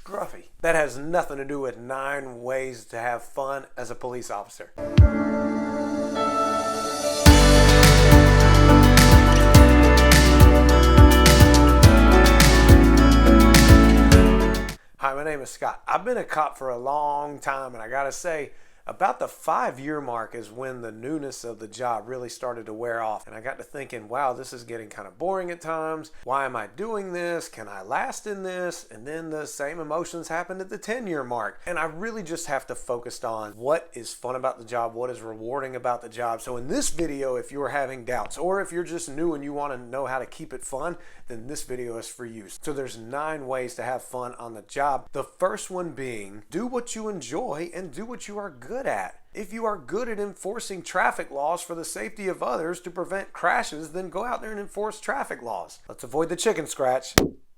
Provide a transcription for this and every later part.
scruffy. That has nothing to do with 9 ways to have fun as a police officer. Hi, my name is Scott. I've been a cop for a long time, and I gotta say, about the 5-year mark is when the newness of the job really started to wear off. And I got to thinking, wow, this is getting kind of boring at times. Why am I doing this? Can I last in this? And then the same emotions happened at the 10-year mark. And I really just have to focus on what is fun about the job, what is rewarding about the job. So in this video, if you're having doubts, or if you're just new and you want to know how to keep it fun, then this video is for you. So there's 9 ways to have fun on the job. The first one being, do what you enjoy and do what you are good at. If you are good at enforcing traffic laws for the safety of others to prevent crashes, then go out there and enforce traffic laws. Let's avoid the chicken scratch.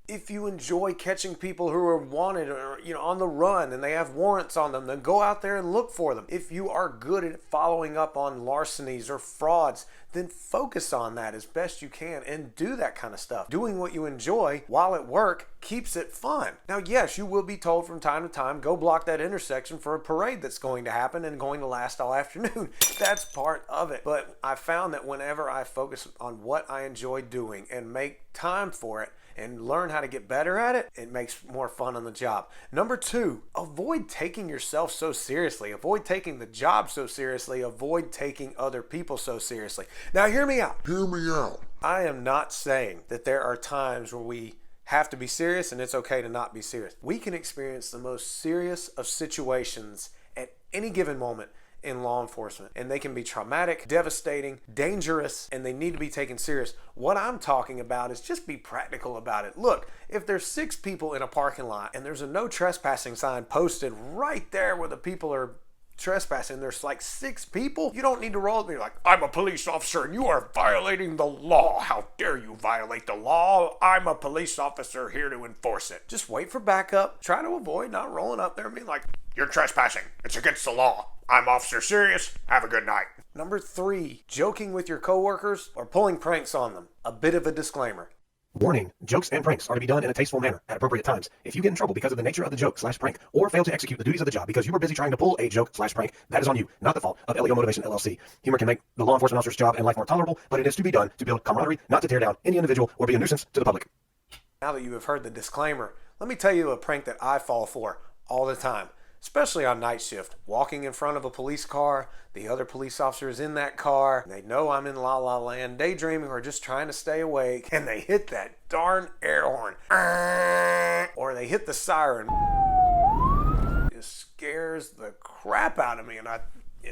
If you enjoy catching people who are wanted or on the run and they have warrants on them, then go out there and look for them. If you are good at following up on larcenies or frauds, then focus on that as best you can and do that kind of stuff. Doing what you enjoy while at work keeps it fun. Now, yes, you will be told from time to time, go block that intersection for a parade that's going to happen and going to last all afternoon. That's part of it. But I found that whenever I focus on what I enjoy doing and make time for it, and learn how to get better at it, it makes more fun on the job. Number 2, avoid taking yourself so seriously. Avoid taking the job so seriously. Avoid taking other people so seriously. Now hear me out. Hear me out. I am not saying that there are times where we have to be serious and it's okay to not be serious. We can experience the most serious of situations at any given moment in law enforcement, and they can be traumatic, devastating, dangerous, and they need to be taken serious. What I'm talking about is just be practical about it. Look, if there's 6 people in a parking lot and there's a no trespassing sign posted right there where the people are trespassing, there's like 6 people, you don't need to roll up and be like, I'm a police officer and you are violating the law. How dare you violate the law? I'm a police officer here to enforce it. Just wait for backup. Try to avoid not rolling up there and being like, you're trespassing. It's against the law. I'm Officer Serious. Have a good night. Number 3, joking with your coworkers or pulling pranks on them. A bit of a disclaimer. Warning, jokes and pranks are to be done in a tasteful manner at appropriate times. If you get in trouble because of the nature of the joke/prank or fail to execute the duties of the job because you were busy trying to pull a joke/prank, that is on you, not the fault of LEO Motivation LLC. Humor can make the law enforcement officer's job and life more tolerable, but it is to be done to build camaraderie, not to tear down any individual or be a nuisance to the public. Now that you have heard the disclaimer, let me tell you a prank that I fall for all the time. Especially on night shift, walking in front of a police car, the other police officer is in that car, they know I'm in la la land, daydreaming or just trying to stay awake, and they hit that darn air horn, or they hit the siren. It scares the crap out of me, and I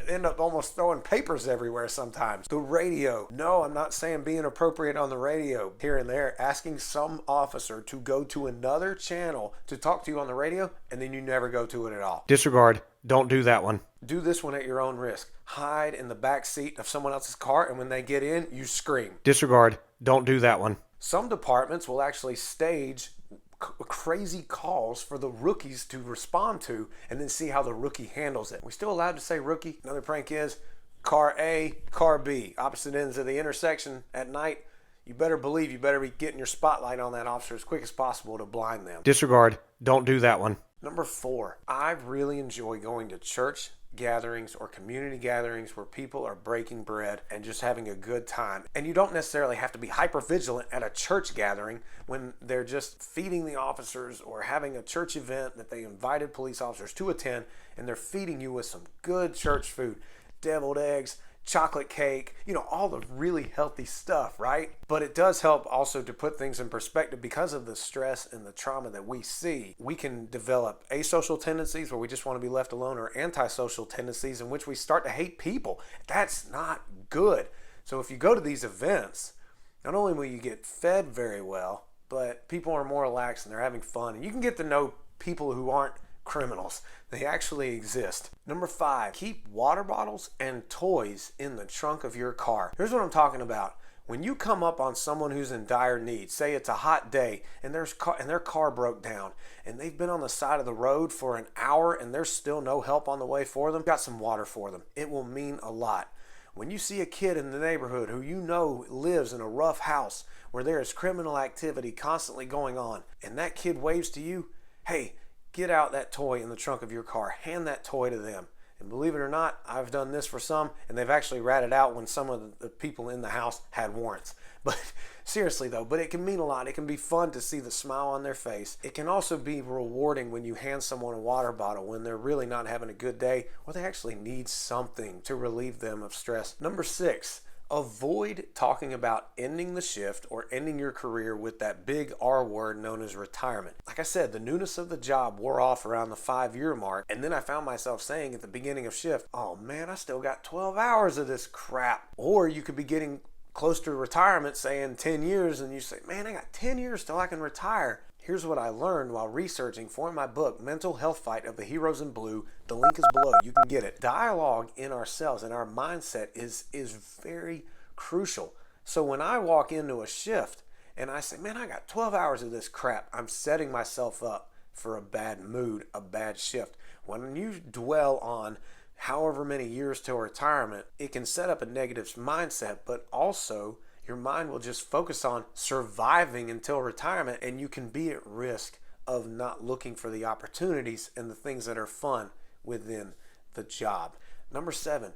end up almost throwing papers everywhere sometimes. The radio. No, I'm not saying being appropriate on the radio here and there. Asking some officer to go to another channel to talk to you on the radio, and then you never go to it at all. Disregard. Don't do that one. Do this one at your own risk. Hide in the back seat of someone else's car, and when they get in, you scream. Disregard. Don't do that one. Some departments will actually stage crazy calls for the rookies to respond to and then see how the rookie handles it. We still allowed to say rookie? Another prank is car A, car B, opposite ends of the intersection at night. You better believe you better be getting your spotlight on that officer as quick as possible to blind them. Disregard. Don't do that one. Number 4, I really enjoy going to church gatherings or community gatherings where people are breaking bread and just having a good time. And you don't necessarily have to be hyper vigilant at a church gathering when they're just feeding the officers or having a church event that they invited police officers to attend, and they're feeding you with some good church food, deviled eggs, chocolate cake, all the really healthy stuff, right? But it does help also to put things in perspective because of the stress and the trauma that we see. We can develop asocial tendencies where we just want to be left alone, or antisocial tendencies in which we start to hate people. That's not good. So if you go to these events, not only will you get fed very well, but people are more relaxed and they're having fun. And you can get to know people who aren't criminals. They actually exist. Number 5, keep water bottles and toys in the trunk of your car. Here's what I'm talking about. When you come up on someone who's in dire need, say it's a hot day and their car broke down and they've been on the side of the road for an hour and there's still no help on the way for them, got some water for them. It will mean a lot. When you see a kid in the neighborhood who you know lives in a rough house where there is criminal activity constantly going on and that kid waves to you, hey, get out that toy in the trunk of your car, hand that toy to them. And believe it or not, I've done this for some, and they've actually ratted out when some of the people in the house had warrants. But seriously though, but it can mean a lot. It can be fun to see the smile on their face. It can also be rewarding when you hand someone a water bottle when they're really not having a good day, or they actually need something to relieve them of stress. Number 6, avoid talking about ending the shift or ending your career with that big R word known as retirement. Like I said, the newness of the job wore off around the 5-year mark, and then I found myself saying at the beginning of shift, oh man, I still got 12 hours of this crap. Or you could be getting close to retirement, saying 10 years, and you say, man, I got 10 years till I can retire. Here's what I learned while researching for my book, Mental Health Fight of the Heroes in Blue. The link is below. You can get it. Dialogue in ourselves and our mindset is very crucial. So when I walk into a shift and I say, man, I got 12 hours of this crap, I'm setting myself up for a bad mood, a bad shift. When you dwell on however many years till retirement, it can set up a negative mindset, but also your mind will just focus on surviving until retirement, and you can be at risk of not looking for the opportunities and the things that are fun within the job. Number 7,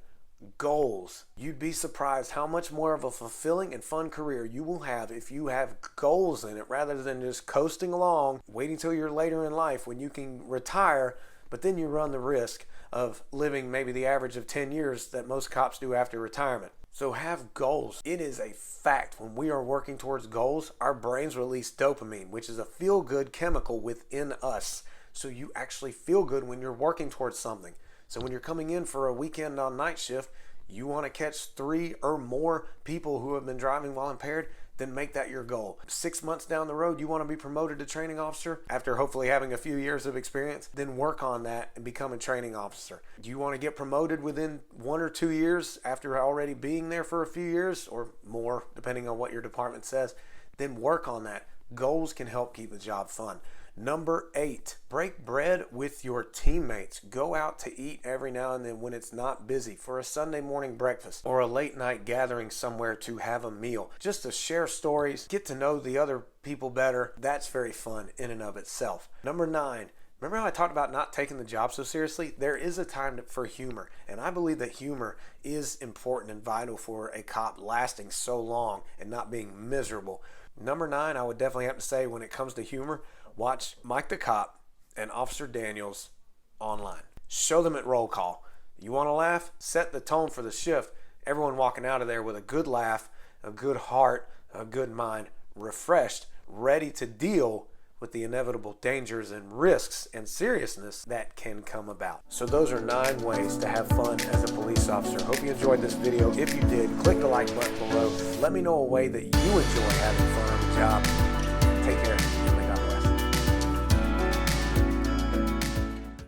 goals. You'd be surprised how much more of a fulfilling and fun career you will have if you have goals in it, rather than just coasting along, waiting till you're later in life when you can retire, but then you run the risk of living maybe the average of 10 years that most cops do after retirement. So have goals. It is a fact when we are working towards goals, our brains release dopamine, which is a feel-good chemical within us. So you actually feel good when you're working towards something. So when you're coming in for a weekend on night shift, you want to catch 3 or more people who have been driving while impaired, then make that your goal. 6 months down the road, you want to be promoted to training officer after hopefully having a few years of experience, then work on that and become a training officer. Do you want to get promoted within 1 or 2 years after already being there for a few years or more, depending on what your department says? Then work on that. Goals can help keep the job fun. Number 8, break bread with your teammates. Go out to eat every now and then when it's not busy, for a Sunday morning breakfast or a late night gathering somewhere to have a meal. Just to share stories, get to know the other people better. That's very fun in and of itself. Number 9, remember how I talked about not taking the job so seriously? There is a time for humor, and I believe that humor is important and vital for a cop lasting so long and not being miserable. Number 9, I would definitely have to say, when it comes to humor, watch Mike the Cop and Officer Daniels online. Show them at roll call. You want to laugh? Set the tone for the shift. Everyone walking out of there with a good laugh, a good heart, a good mind, refreshed, ready to deal with the inevitable dangers and risks and seriousness that can come about. So those are 9 ways to have fun as a police officer. Hope you enjoyed this video. If you did, click the like button below. Let me know a way that you enjoy having fun on the job.